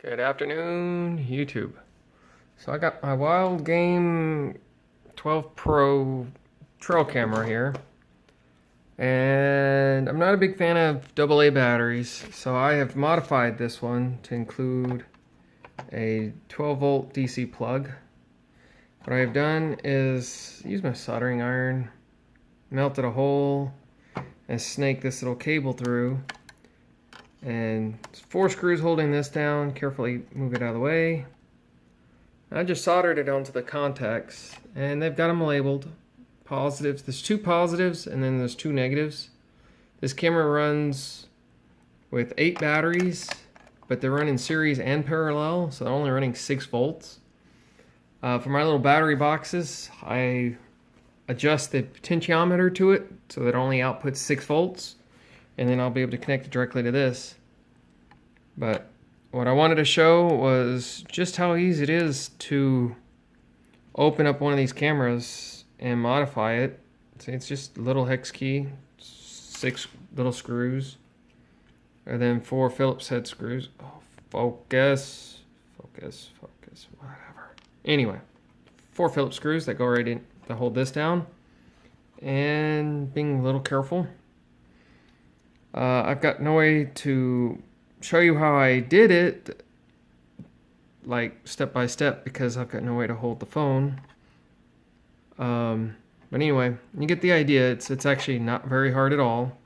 Good afternoon, YouTube. So I got my Wildgame 12 Pro trail camera here, and I'm not a big fan of AA batteries, so I have modified this one to include a 12 volt DC plug. What I've done is use my soldering iron, melted a hole, and snake this little cable through. And 4 screws holding this down. Carefully move it out of the way. I just soldered it onto the contacts, and they've got them labeled. Positives. There's 2 positives, and then there's 2 negatives. This camera runs with 8 batteries, but they're running series and parallel, so they're only running 6 volts. For my little battery boxes, I adjust the potentiometer to it so that it only outputs 6 volts. And then I'll be able to connect it directly to this. But what I wanted to show was just how easy it is to open up one of these cameras and modify it. See, it's just a little hex key, 6 little screws, and then 4 Phillips head screws. Oh, focus, whatever. Anyway, 4 Phillips screws that go right in to hold this down. And being a little careful, I've got no way to show you how I did it, like step by step, because I've got no way to hold the phone. But anyway, you get the idea. It's actually not very hard at all.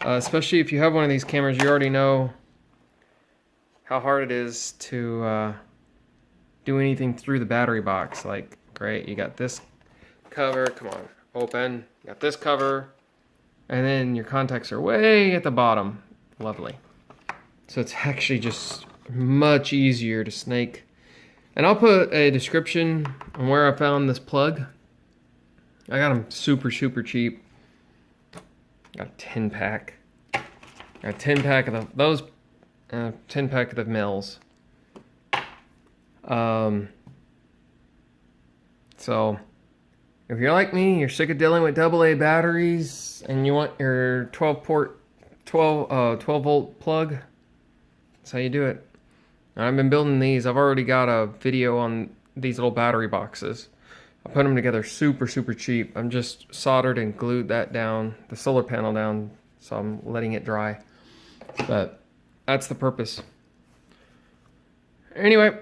Especially if you have one of these cameras, you already know how hard it is to do anything through the battery box. Like, great, you got this cover, come on, open, you got this cover, and then your contacts are way at the bottom. Lovely. So it's actually just much easier to snake. And I'll put a description on where I found this plug. I got them super cheap. Got a 10 pack. Got a 10 pack of those 10 pack of the mils. So if you're like me, you're sick of dealing with AA batteries and you want your 12 volt plug, that's how you do it. And I've been building these. I've already got a video on these little battery boxes. I put them together super cheap. I'm just soldered and glued that down, the solar panel down, so I'm letting it dry. But that's the purpose. Anyway,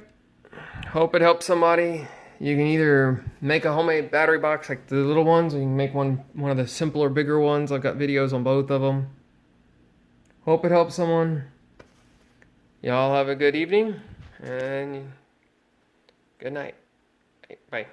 hope it helps somebody. You can either make a homemade battery box like the little ones, or you can make one of the simpler, bigger ones. I've got videos on both of them. Hope it helps someone. Y'all have a good evening, and good night. Bye.